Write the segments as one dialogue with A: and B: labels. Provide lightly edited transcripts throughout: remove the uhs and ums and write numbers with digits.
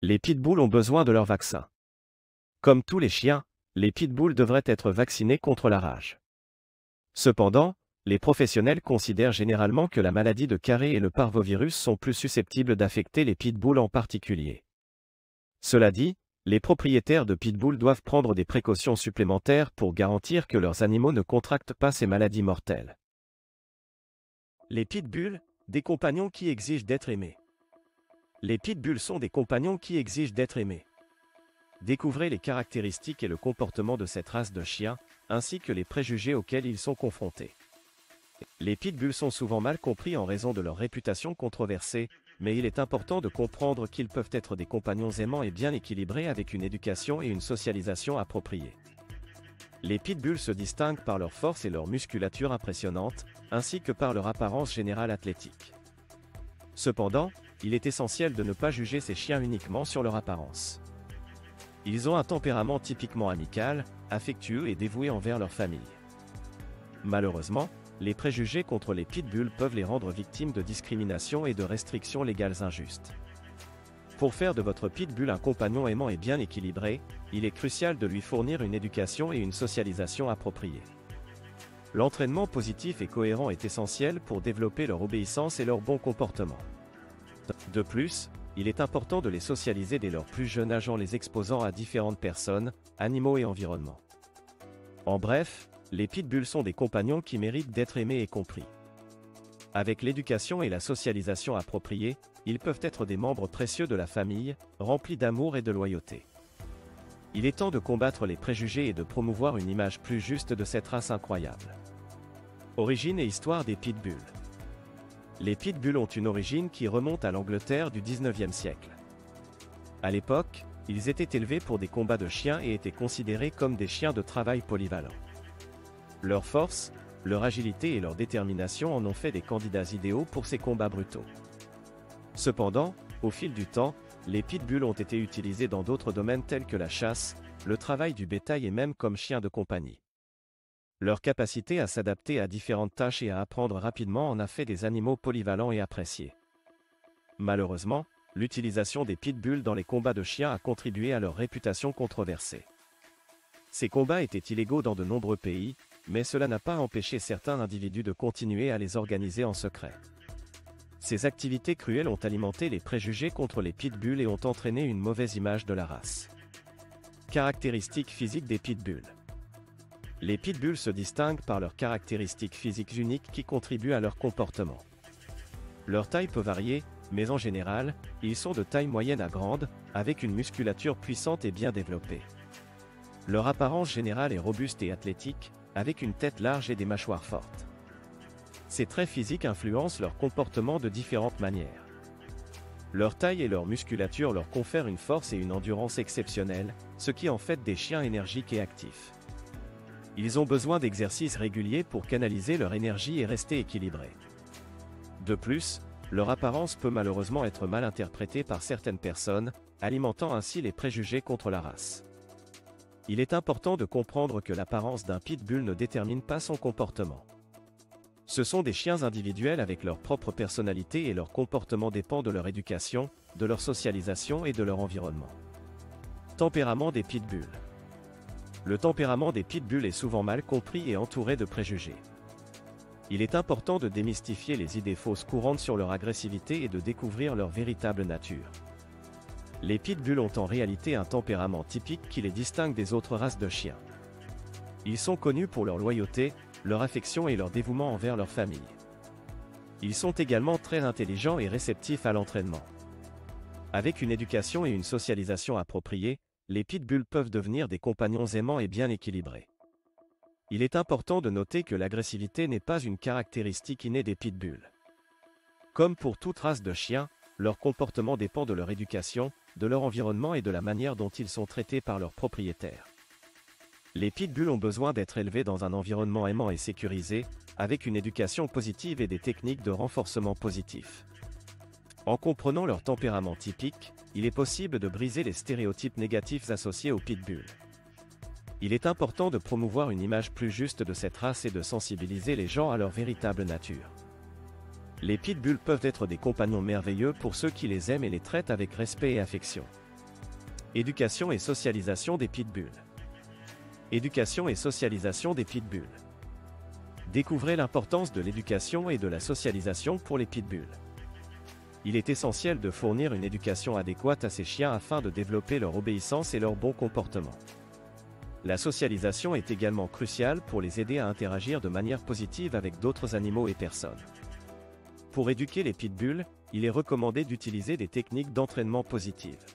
A: Les pitbulls ont besoin de leur vaccin. Comme tous les chiens, les pitbulls devraient être vaccinés contre la rage. Cependant, les professionnels considèrent généralement que la maladie de Carré et le parvovirus sont plus susceptibles d'affecter les pitbulls en particulier. Cela dit, les propriétaires de pitbulls doivent prendre des précautions supplémentaires pour garantir que leurs animaux ne contractent pas ces maladies mortelles. Les pitbulls, des compagnons qui exigent d'être aimés. Les pitbulls sont des compagnons qui exigent d'être aimés. Découvrez les caractéristiques et le comportement de cette race de chiens, ainsi que les préjugés auxquels ils sont confrontés. Les pitbulls sont souvent mal compris en raison de leur réputation controversée, mais il est important de comprendre qu'ils peuvent être des compagnons aimants et bien équilibrés avec une éducation et une socialisation appropriées. Les pitbulls se distinguent par leur force et leur musculature impressionnante, ainsi que par leur apparence générale athlétique. Cependant, il est essentiel de ne pas juger ces chiens uniquement sur leur apparence. Ils ont un tempérament typiquement amical, affectueux et dévoué envers leur famille. Malheureusement, les préjugés contre les pitbulls peuvent les rendre victimes de discrimination et de restrictions légales injustes. Pour faire de votre pitbull un compagnon aimant et bien équilibré, il est crucial de lui fournir une éducation et une socialisation appropriées. L'entraînement positif et cohérent est essentiel pour développer leur obéissance et leur bon comportement. De plus, il est important de les socialiser dès leur plus jeune âge en les exposant à différentes personnes, animaux et environnements. En bref, les pitbulls sont des compagnons qui méritent d'être aimés et compris. Avec l'éducation et la socialisation appropriées, ils peuvent être des membres précieux de la famille, remplis d'amour et de loyauté. Il est temps de combattre les préjugés et de promouvoir une image plus juste de cette race incroyable. Origine et histoire des pitbulls. Les pitbulls ont une origine qui remonte à l'Angleterre du XIXe siècle. À l'époque, ils étaient élevés pour des combats de chiens et étaient considérés comme des chiens de travail polyvalents. Leur force, leur agilité et leur détermination en ont fait des candidats idéaux pour ces combats brutaux. Cependant, au fil du temps, les pitbulls ont été utilisés dans d'autres domaines tels que la chasse, le travail du bétail et même comme chiens de compagnie. Leur capacité à s'adapter à différentes tâches et à apprendre rapidement en a fait des animaux polyvalents et appréciés. Malheureusement, l'utilisation des pitbulls dans les combats de chiens a contribué à leur réputation controversée. Ces combats étaient illégaux dans de nombreux pays, mais cela n'a pas empêché certains individus de continuer à les organiser en secret. Ces activités cruelles ont alimenté les préjugés contre les pitbulls et ont entraîné une mauvaise image de la race. Caractéristiques physiques des pitbulls. Les pitbulls se distinguent par leurs caractéristiques physiques uniques qui contribuent à leur comportement. Leur taille peut varier, mais en général, ils sont de taille moyenne à grande, avec une musculature puissante et bien développée. Leur apparence générale est robuste et athlétique, avec une tête large et des mâchoires fortes. Ces traits physiques influencent leur comportement de différentes manières. Leur taille et leur musculature leur confèrent une force et une endurance exceptionnelles, ce qui en fait des chiens énergiques et actifs. Ils ont besoin d'exercices réguliers pour canaliser leur énergie et rester équilibrés. De plus, leur apparence peut malheureusement être mal interprétée par certaines personnes, alimentant ainsi les préjugés contre la race. Il est important de comprendre que l'apparence d'un pitbull ne détermine pas son comportement. Ce sont des chiens individuels avec leur propre personnalité et leur comportement dépend de leur éducation, de leur socialisation et de leur environnement. Tempérament des pitbulls. Le tempérament des pitbulls est souvent mal compris et entouré de préjugés. Il est important de démystifier les idées fausses courantes sur leur agressivité et de découvrir leur véritable nature. Les pitbulls ont en réalité un tempérament typique qui les distingue des autres races de chiens. Ils sont connus pour leur loyauté, leur affection et leur dévouement envers leur famille. Ils sont également très intelligents et réceptifs à l'entraînement. Avec une éducation et une socialisation appropriées, les pitbulls peuvent devenir des compagnons aimants et bien équilibrés. Il est important de noter que l'agressivité n'est pas une caractéristique innée des pitbulls. Comme pour toute race de chiens, leur comportement dépend de leur éducation, de leur environnement et de la manière dont ils sont traités par leurs propriétaires. Les pitbulls ont besoin d'être élevés dans un environnement aimant et sécurisé, avec une éducation positive et des techniques de renforcement positif. En comprenant leur tempérament typique, il est possible de briser les stéréotypes négatifs associés aux pitbulls. Il est important de promouvoir une image plus juste de cette race et de sensibiliser les gens à leur véritable nature. Les pitbulls peuvent être des compagnons merveilleux pour ceux qui les aiment et les traitent avec respect et affection. Éducation et socialisation des pitbulls. Éducation et socialisation des pitbulls. Découvrez l'importance de l'éducation et de la socialisation pour les pitbulls. Il est essentiel de fournir une éducation adéquate à ces chiens afin de développer leur obéissance et leur bon comportement. La socialisation est également cruciale pour les aider à interagir de manière positive avec d'autres animaux et personnes. Pour éduquer les pitbulls, il est recommandé d'utiliser des techniques d'entraînement positives.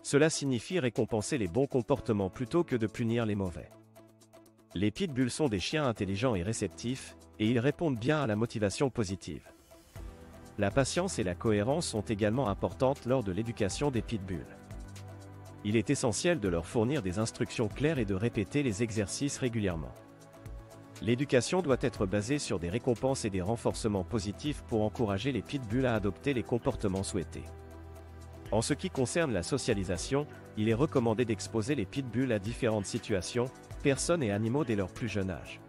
A: Cela signifie récompenser les bons comportements plutôt que de punir les mauvais. Les pitbulls sont des chiens intelligents et réceptifs, et ils répondent bien à la motivation positive. La patience et la cohérence sont également importantes lors de l'éducation des pitbulls. Il est essentiel de leur fournir des instructions claires et de répéter les exercices régulièrement. L'éducation doit être basée sur des récompenses et des renforcements positifs pour encourager les pitbulls à adopter les comportements souhaités. En ce qui concerne la socialisation, il est recommandé d'exposer les pitbulls à différentes situations, personnes et animaux dès leur plus jeune âge.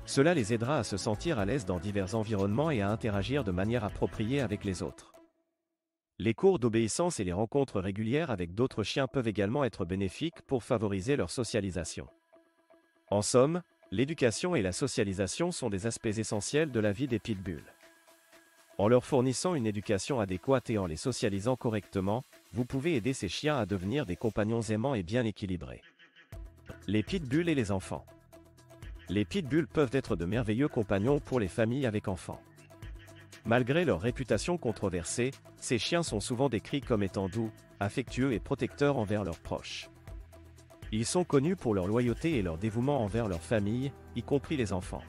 A: Cela les aidera à se sentir à l'aise dans divers environnements et à interagir de manière appropriée avec les autres. Les cours d'obéissance et les rencontres régulières avec d'autres chiens peuvent également être bénéfiques pour favoriser leur socialisation. En somme, l'éducation et la socialisation sont des aspects essentiels de la vie des pitbulls. En leur fournissant une éducation adéquate et en les socialisant correctement, vous pouvez aider ces chiens à devenir des compagnons aimants et bien équilibrés. Les pitbulls et les enfants. Les pitbulls peuvent être de merveilleux compagnons pour les familles avec enfants. Malgré leur réputation controversée, ces chiens sont souvent décrits comme étant doux, affectueux et protecteurs envers leurs proches. Ils sont connus pour leur loyauté et leur dévouement envers leur famille, y compris les enfants.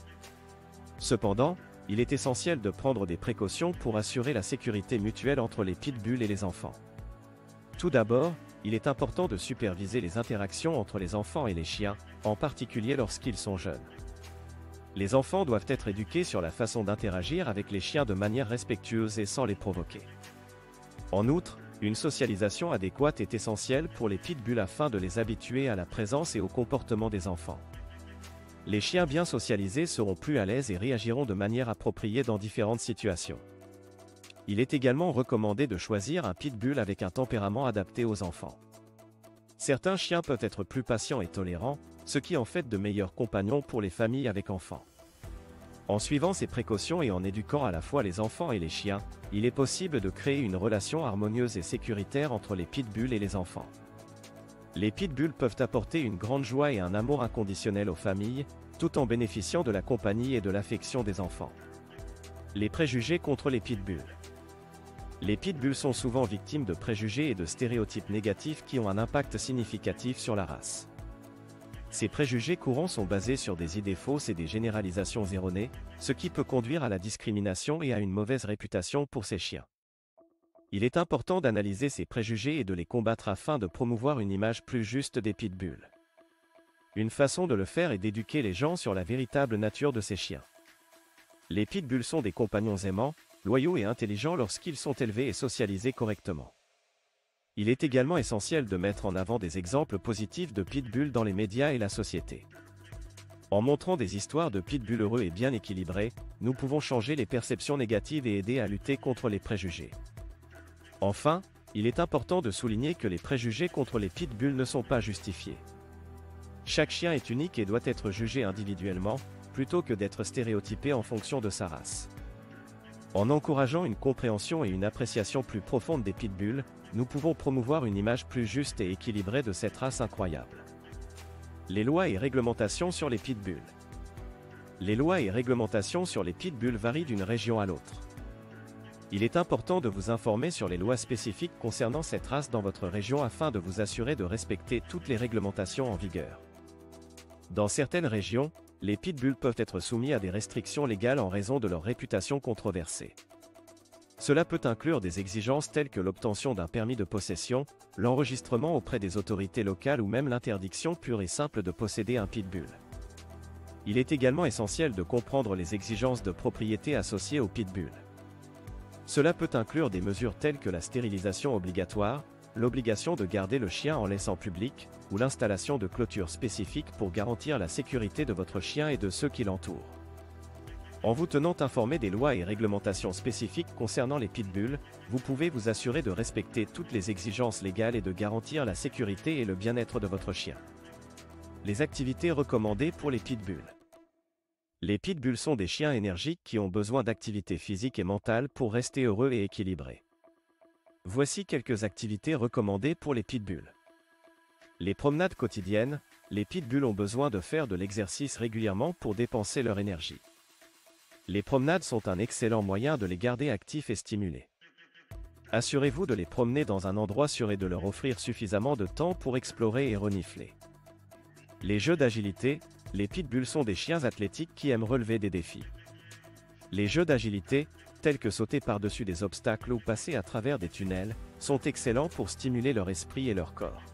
A: Cependant, il est essentiel de prendre des précautions pour assurer la sécurité mutuelle entre les pitbulls et les enfants. Tout d'abord, il est important de superviser les interactions entre les enfants et les chiens, en particulier lorsqu'ils sont jeunes. Les enfants doivent être éduqués sur la façon d'interagir avec les chiens de manière respectueuse et sans les provoquer. En outre, une socialisation adéquate est essentielle pour les pitbulls afin de les habituer à la présence et au comportement des enfants. Les chiens bien socialisés seront plus à l'aise et réagiront de manière appropriée dans différentes situations. Il est également recommandé de choisir un pitbull avec un tempérament adapté aux enfants. Certains chiens peuvent être plus patients et tolérants, ce qui en fait de meilleurs compagnons pour les familles avec enfants. En suivant ces précautions et en éduquant à la fois les enfants et les chiens, il est possible de créer une relation harmonieuse et sécuritaire entre les pitbulls et les enfants. Les pitbulls peuvent apporter une grande joie et un amour inconditionnel aux familles, tout en bénéficiant de la compagnie et de l'affection des enfants. Les préjugés contre les pitbulls. Les pitbulls sont souvent victimes de préjugés et de stéréotypes négatifs qui ont un impact significatif sur la race. Ces préjugés courants sont basés sur des idées fausses et des généralisations erronées, ce qui peut conduire à la discrimination et à une mauvaise réputation pour ces chiens. Il est important d'analyser ces préjugés et de les combattre afin de promouvoir une image plus juste des pitbulls. Une façon de le faire est d'éduquer les gens sur la véritable nature de ces chiens. Les pitbulls sont des compagnons aimants, loyaux et intelligents lorsqu'ils sont élevés et socialisés correctement. Il est également essentiel de mettre en avant des exemples positifs de pitbulls dans les médias et la société. En montrant des histoires de pitbulls heureux et bien équilibrés, nous pouvons changer les perceptions négatives et aider à lutter contre les préjugés. Enfin, il est important de souligner que les préjugés contre les pitbulls ne sont pas justifiés. Chaque chien est unique et doit être jugé individuellement, plutôt que d'être stéréotypé en fonction de sa race. En encourageant une compréhension et une appréciation plus profonde des pitbulls, nous pouvons promouvoir une image plus juste et équilibrée de cette race incroyable. Les lois et réglementations sur les pitbulls. Les lois et réglementations sur les pitbulls varient d'une région à l'autre. Il est important de vous informer sur les lois spécifiques concernant cette race dans votre région afin de vous assurer de respecter toutes les réglementations en vigueur. Dans certaines régions, les pitbulls peuvent être soumis à des restrictions légales en raison de leur réputation controversée. Cela peut inclure des exigences telles que l'obtention d'un permis de possession, l'enregistrement auprès des autorités locales ou même l'interdiction pure et simple de posséder un pitbull. Il est également essentiel de comprendre les exigences de propriété associées au pitbull. Cela peut inclure des mesures telles que la stérilisation obligatoire, l'obligation de garder le chien en laisse en public, ou l'installation de clôtures spécifiques pour garantir la sécurité de votre chien et de ceux qui l'entourent. En vous tenant informé des lois et réglementations spécifiques concernant les pitbulls, vous pouvez vous assurer de respecter toutes les exigences légales et de garantir la sécurité et le bien-être de votre chien. Les activités recommandées pour les pitbulls. Les pitbulls sont des chiens énergiques qui ont besoin d'activité physique et mentale pour rester heureux et équilibrés. Voici quelques activités recommandées pour les pitbulls. Les promenades quotidiennes. Les pitbulls ont besoin de faire de l'exercice régulièrement pour dépenser leur énergie. Les promenades sont un excellent moyen de les garder actifs et stimulés. Assurez-vous de les promener dans un endroit sûr et de leur offrir suffisamment de temps pour explorer et renifler. Les jeux d'agilité. Les pitbulls sont des chiens athlétiques qui aiment relever des défis. Les jeux d'agilité, tels que sauter par-dessus des obstacles ou passer à travers des tunnels, sont excellents pour stimuler leur esprit et leur corps.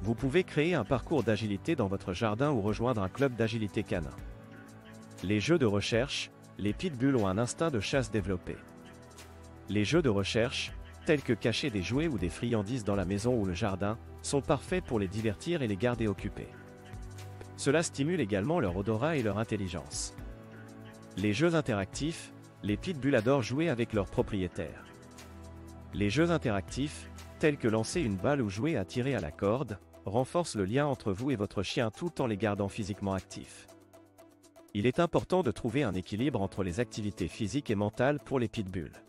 A: Vous pouvez créer un parcours d'agilité dans votre jardin ou rejoindre un club d'agilité canin. Les jeux de recherche. Les pitbulls ont un instinct de chasse développé. Les jeux de recherche, tels que cacher des jouets ou des friandises dans la maison ou le jardin, sont parfaits pour les divertir et les garder occupés. Cela stimule également leur odorat et leur intelligence. Les jeux interactifs. Les pitbulls adorent jouer avec leurs propriétaires. Les jeux interactifs, tels que lancer une balle ou jouer à tirer à la corde, renforcent le lien entre vous et votre chien tout en les gardant physiquement actifs. Il est important de trouver un équilibre entre les activités physiques et mentales pour les pitbulls.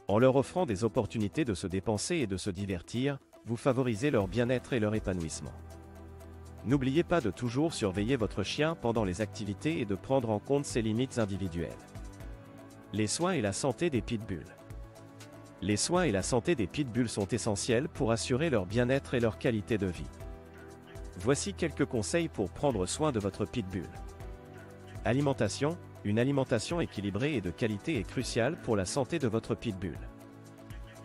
A: En leur offrant des opportunités de se dépenser et de se divertir, vous favorisez leur bien-être et leur épanouissement. N'oubliez pas de toujours surveiller votre chien pendant les activités et de prendre en compte ses limites individuelles. Les soins et la santé des pitbulls. Les soins et la santé des pitbulls sont essentiels pour assurer leur bien-être et leur qualité de vie. Voici quelques conseils pour prendre soin de votre pitbull. Alimentation. Une alimentation équilibrée et de qualité est cruciale pour la santé de votre pitbull.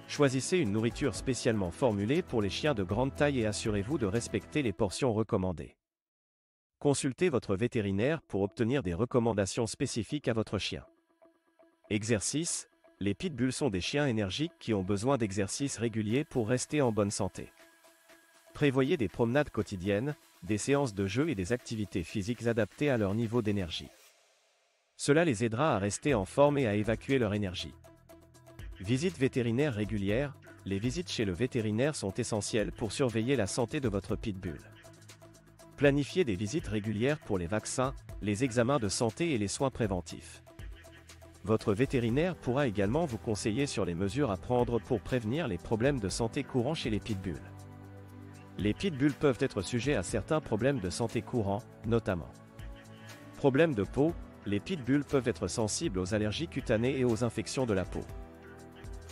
A: Choisissez une nourriture spécialement formulée pour les chiens de grande taille et assurez-vous de respecter les portions recommandées. Consultez votre vétérinaire pour obtenir des recommandations spécifiques à votre chien. Exercice. Les pitbulls sont des chiens énergiques qui ont besoin d'exercices réguliers pour rester en bonne santé. Prévoyez des promenades quotidiennes, des séances de jeu et des activités physiques adaptées à leur niveau d'énergie. Cela les aidera à rester en forme et à évacuer leur énergie. Visites vétérinaires régulières. Les visites chez le vétérinaire sont essentielles pour surveiller la santé de votre pitbull. Planifiez des visites régulières pour les vaccins, les examens de santé et les soins préventifs. Votre vétérinaire pourra également vous conseiller sur les mesures à prendre pour prévenir les problèmes de santé courants chez les pitbulls. Les pitbulls peuvent être sujets à certains problèmes de santé courants, notamment problèmes de peau. Les pitbulls peuvent être sensibles aux allergies cutanées et aux infections de la peau.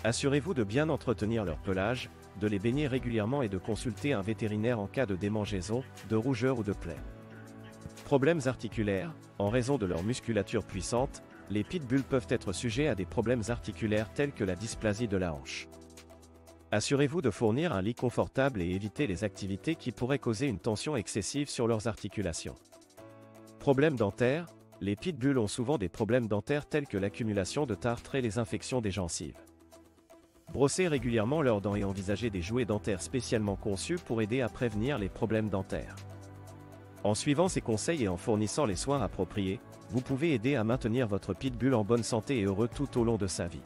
A: Assurez-vous de bien entretenir leur pelage, de les baigner régulièrement et de consulter un vétérinaire en cas de démangeaison, de rougeur ou de plaie. Problèmes articulaires. En raison de leur musculature puissante, les pitbulls peuvent être sujets à des problèmes articulaires tels que la dysplasie de la hanche. Assurez-vous de fournir un lit confortable et évitez les activités qui pourraient causer une tension excessive sur leurs articulations. Problèmes dentaires. Les pitbulls ont souvent des problèmes dentaires tels que l'accumulation de tartre et les infections des gencives. Brossez régulièrement leurs dents et envisagez des jouets dentaires spécialement conçus pour aider à prévenir les problèmes dentaires. En suivant ces conseils et en fournissant les soins appropriés, vous pouvez aider à maintenir votre pitbull en bonne santé et heureux tout au long de sa vie.